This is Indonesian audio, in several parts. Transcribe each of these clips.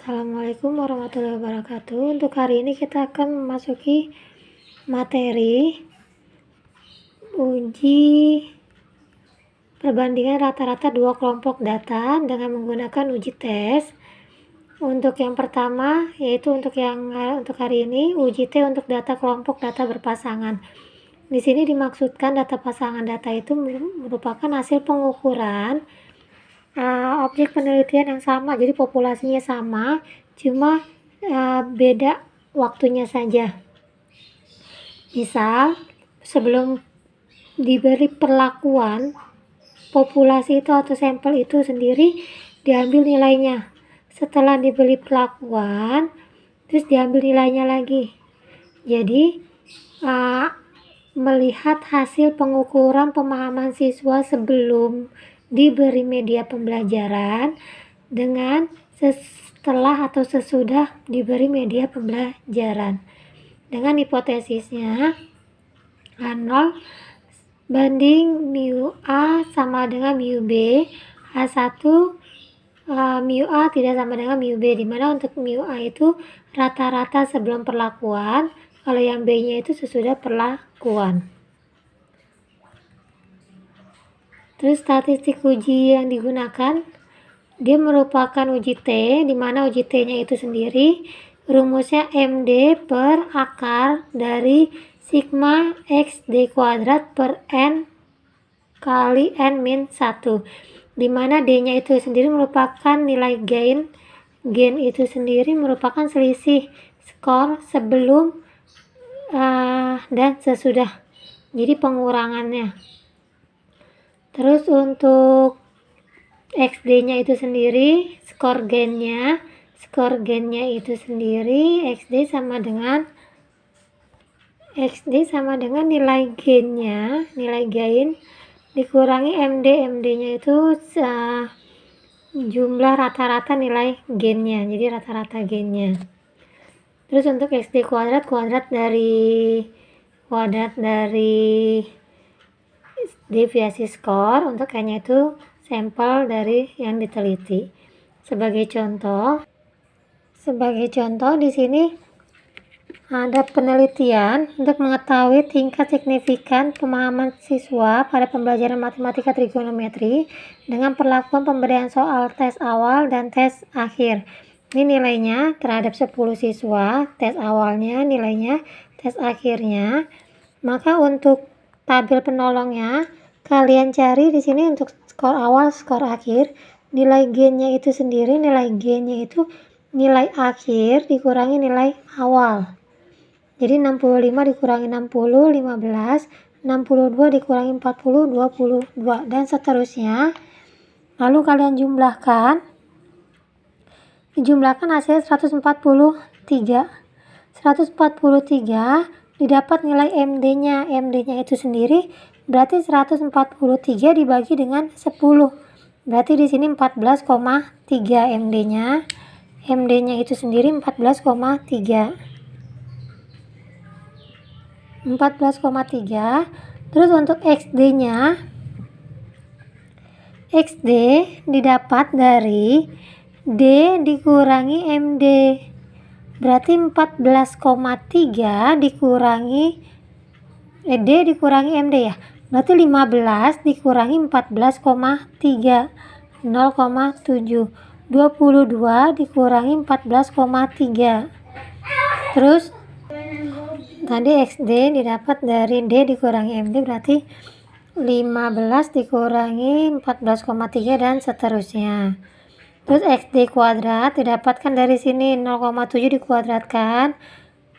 Assalamualaikum warahmatullahi wabarakatuh. Untuk hari ini kita akan memasuki materi uji perbandingan rata-rata dua kelompok data dengan menggunakan uji tes. Untuk yang pertama yaitu untuk hari ini uji T untuk data kelompok data berpasangan. Di sini dimaksudkan data pasangan data itu merupakan hasil pengukuran objek penelitian yang sama, jadi populasinya sama, cuma beda waktunya saja. Misal, sebelum diberi perlakuan, populasi itu atau sampel itu sendiri diambil nilainya. Setelah diberi perlakuan, terus diambil nilainya lagi. Jadi, melihat hasil pengukuran pemahaman siswa sebelum diberi media pembelajaran dengan setelah atau sesudah diberi media pembelajaran. Dengan hipotesisnya H0 banding mu A sama dengan mu B, H1 mu A tidak sama dengan mu B, dimana untuk mu A itu rata-rata sebelum perlakuan, kalau yang B nya itu sesudah perlakuan. Terus statistik uji yang digunakan, dia merupakan uji T, di mana uji T-nya itu sendiri rumusnya MD per akar dari sigma XD kuadrat per N kali N min 1, di mana D-nya itu sendiri merupakan nilai gain itu sendiri merupakan selisih skor sebelum dan sesudah, jadi pengurangannya. Terus untuk XD-nya itu sendiri, skor gain-nya itu sendiri XD sama dengan nilai gain-nya, nilai gain dikurangi MD-nya itu jumlah rata-rata nilai gain-nya, jadi rata-rata gain-nya. Terus untuk XD kuadrat dari deviasi skor, untuk N-nya itu sampel dari yang diteliti. Sebagai contoh di sini ada penelitian untuk mengetahui tingkat signifikan pemahaman siswa pada pembelajaran matematika trigonometri dengan perlakuan pemberian soal tes awal dan tes akhir. Ini nilainya terhadap 10 siswa, tes awalnya nilainya, tes akhirnya. Maka untuk tabel penolongnya kalian cari di sini untuk skor awal, skor akhir, nilai gain-nya itu sendiri, nilai gain-nya itu nilai akhir dikurangi nilai awal. Jadi 65 dikurangi 60, 15, 62 dikurangi 40, 22, dan seterusnya. Lalu kalian jumlahkan hasilnya 143. 143 didapat nilai MD-nya. MD-nya itu sendiri berarti 143 dibagi dengan 10. Berarti di sini 14,3 MD-nya. MD-nya itu sendiri 14,3. Terus untuk XD-nya, XD didapat dari D dikurangi MD. Berarti 14,3 dikurangi D dikurangi MD ya. Berarti 15 dikurangi 14,3, 0,7. 22 dikurangi 14,3. Terus tadi XD didapat dari D dikurangi MD, berarti 15 dikurangi 14,3 dan seterusnya. Terus XD kuadrat didapatkan dari sini 0,7 dikuadratkan,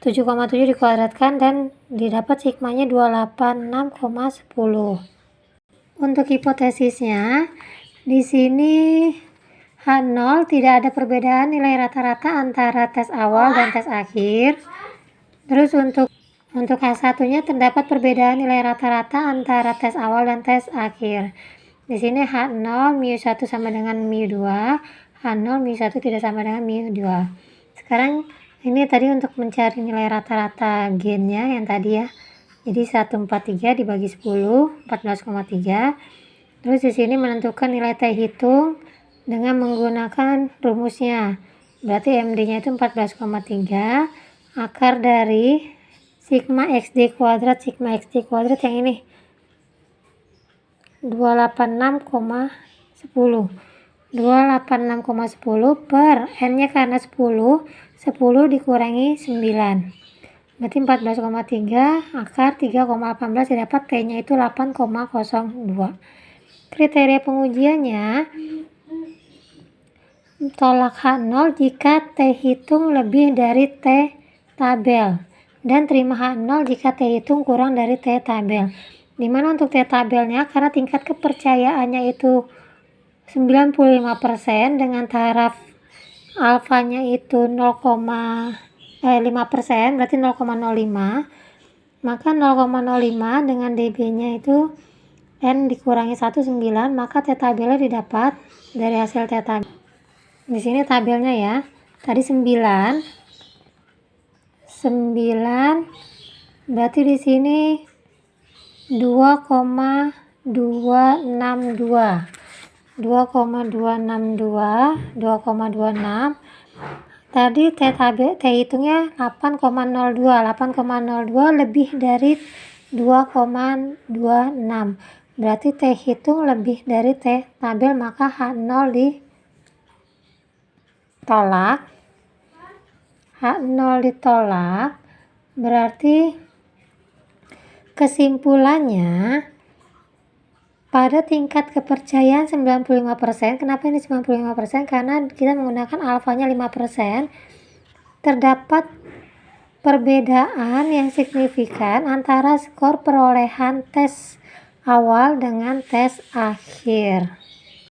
7,7 dikuadratkan, dan didapat sigmanya 286,10. Untuk hipotesisnya, di sini H0 tidak ada perbedaan nilai rata-rata antara tes awal dan tes akhir. Terus untuk H1-nya terdapat perbedaan nilai rata-rata antara tes awal dan tes akhir. Di sini H0 mu1 sama dengan mu2, H0 mu1 tidak sama dengan mu2. Sekarang ini tadi untuk mencari nilai rata-rata gain-nya yang tadi ya. Jadi 143 dibagi 10, 14,3. Terus di sini menentukan nilai T hitung dengan menggunakan rumusnya. berarti MD-nya itu 14,3 akar dari sigma XD kuadrat yang ini 286,10 per N-nya karena 10 dikurangi 9 berarti 14,3 akar 3,18 didapat T-nya itu 8,02. Kriteria pengujiannya tolak H0 jika T hitung lebih dari T tabel dan terima H0 jika T hitung kurang dari T tabel. Dimana untuk T tabelnya karena tingkat kepercayaannya itu 95% dengan taraf alfanya itu 5%, berarti 0,05, maka 0,05 dengan dB-nya itu N dikurangi 19, maka T tabelnya didapat dari hasil T tabel. Di sini tabelnya ya, tadi 9, berarti di sini 2,262. Tadi T hitungnya 8,02 lebih dari 2,26, berarti T hitung lebih dari T tabel, maka H0 ditolak. Berarti kesimpulannya pada tingkat kepercayaan 95%, kenapa ini 95%? Karena kita menggunakan alfanya 5%, terdapat perbedaan yang signifikan antara skor perolehan tes awal dengan tes akhir.